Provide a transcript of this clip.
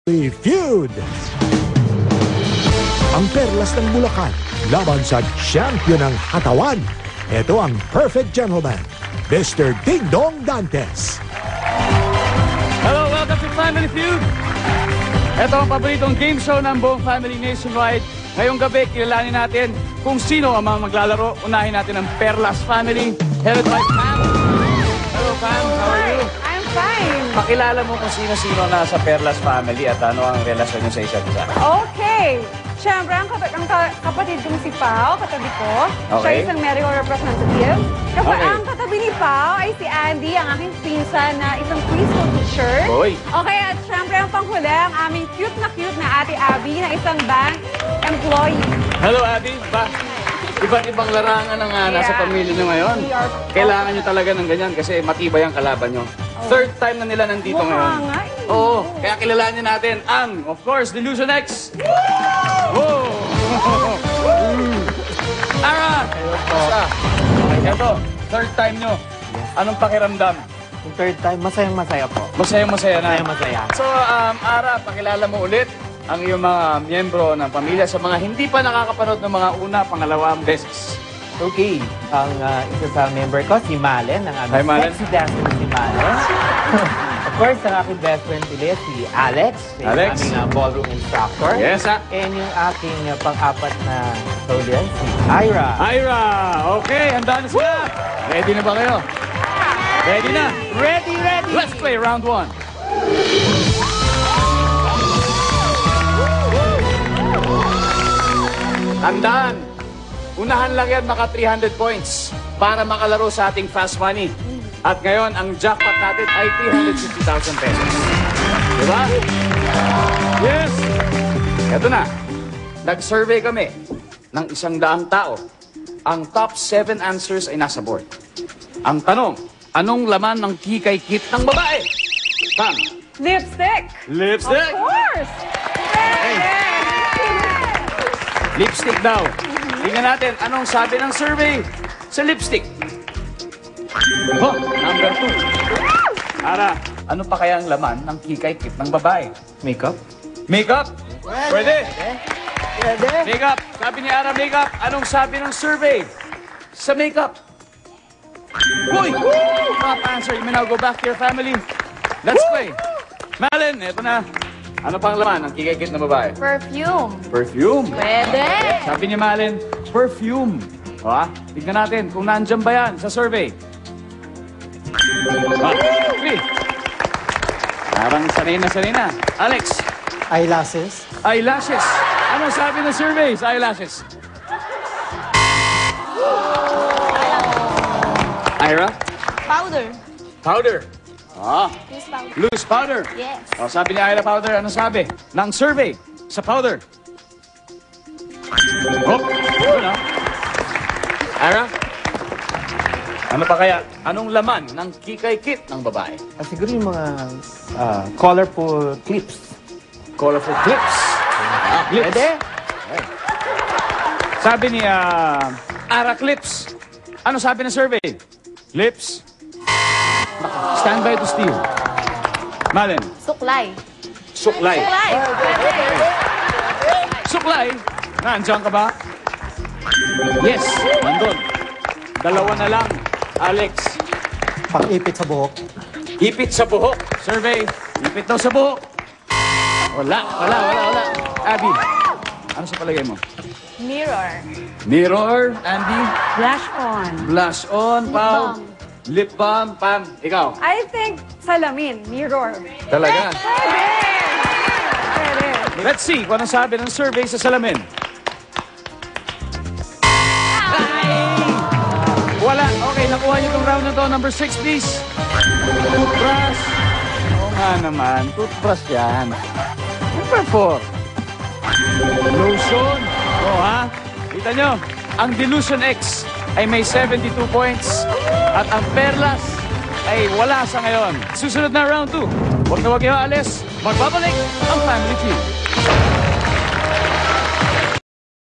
Feud. Ang perlas ng Bulacan laban sa champion ng Hatawan. Ito ang Perfect Gentleman, Mr. Ding Dong Dantes. Hello, welcome to Family Feud. Ito ang paboritong game show ng buong family nationwide. Ngayong gabi, kilalanin natin kung sino ang mga maglalaro. Unahin natin ang Perlas family, headed by Pam. Hello, Pam. How are you? I'm fine. Pakilala mo kung sino-sino nasa Perlas family at ano ang relasyon niyo sa isa't isa. Okay. Siyempre, ang kapatid kong si Pao, katabi ko. Siya Okay. isang medical representative. Okay. Ang katabi ni Pao ay si Andy, ang aking pinsan na isang preschool teacher. Hoy. Okay, at siyempre ang panghuli, ang aming cute na Ate Abby na isang bank employee. Hello, Abby. Iba't ibang larangan ang nasa Yeah. pamilya niyo ngayon. We are- Kailangan niyo talaga ng ganyan kasi matibay ang kalaban niyo. Third time na nila nandito Mukha ngayon. nga eh. Oo, kaya kilalanin natin ang, of course, Delusion X. Whoa! Ara! Basta. Ito, third time nyo. Anong pakiramdam? Yung third time, masayang-masaya po. Masaya-masaya na. Masayang-masaya. So, Ara, pakilala mo ulit ang iyong mga miyembro ng pamilya sa mga hindi pa nakakapanood ng mga una, pangalawang beses. Okay, ang isa sa member ko, si Malen, ang Hi, aming Malen. sexy dancer si Malen. Of course, ang aking best friend ulit, si Alex, yung Alex. aming ballroom instructor. Yes, ha? And yung aking pang-apat na soldier, si Ira. Ira! Okay, handa na sila. Ready na ba kayo? Ready na? Ready, ready! Let's play round 1. Tandaan, unahan lang yan maka 300 points para makalaro sa ating fast money. At ngayon, ang jackpot natin ay 350,000 pesos. Diba? Yes! Ito na. Nag-survey kami ng 100 tao. Ang top 7 answers ay nasa board. Ang tanong, anong laman ng kikay kit ng babae? Pam. Lipstick. Lipstick? Of course. Lipstick daw. Tingnan natin, anong sabi ng survey sa lipstick? Oh, number 2. Ara, ano pa kaya ang laman ng kikay kit ng babae? Makeup? Makeup? Pwede. Pwede. Makeup. Sabi ni Ara, makeup. Anong sabi ng survey sa makeup? Uy! Top answer. You may now go back to your family. Let's play. Malin, eto na. Ano pang laman ng kikay kit ng babae? Perfume. Perfume. Pwede. Sabi ni Malin, perfume. O tignan natin kung nandyan ba yan sa survey. Three. Parang sanay na. Alex, Eyelashes? eyelashes. Ano sabi ng survey sa eyelashes? Ira? Powder. Powder. Use powder. Loose powder. Yes. O, sabi ni Ira powder, ano sabi ng survey sa powder? Oh, yun Ira? Ano pa kaya? Anong laman ng kikay kit ng babae? Siguro yung mga colorful clips. Colorful clips. Clips. Pwede? Sabi ni Ara clips. Ano sabi ng survey? Lips. Stand by to steal. Malin. Suklay. Suklay. Suklay. Pwede. Suklay. Nandiyan ka ba? Yes. Nandun. Dalawa na lang. Alex. Pang-ipit sa buhok. Ipit sa buhok. Survey. Ipit daw sa buhok. Wala. Abby. Ano sa palagay mo? Mirror. Mirror. Andy. Blush on. Blush on. Pau. balm. Lip balm. Pam. Ikaw. I think salamin. Mirror. Talaga. Pwede. Let's see kung ano sabi ng survey sa salamin. Wala. Okay, nakuha niyo itong round na to. Number 6, please. Toothbrush. Oo nga naman. Toothbrush yan. Number 4. Lotion. Oo ha. Kita nyo, ang Delusion X ay may 72 points. At ang Perlas ay wala sa ngayon. Susunod na round 2. Huwag na huwag kayo alis. Magbabalik ang Family Feud.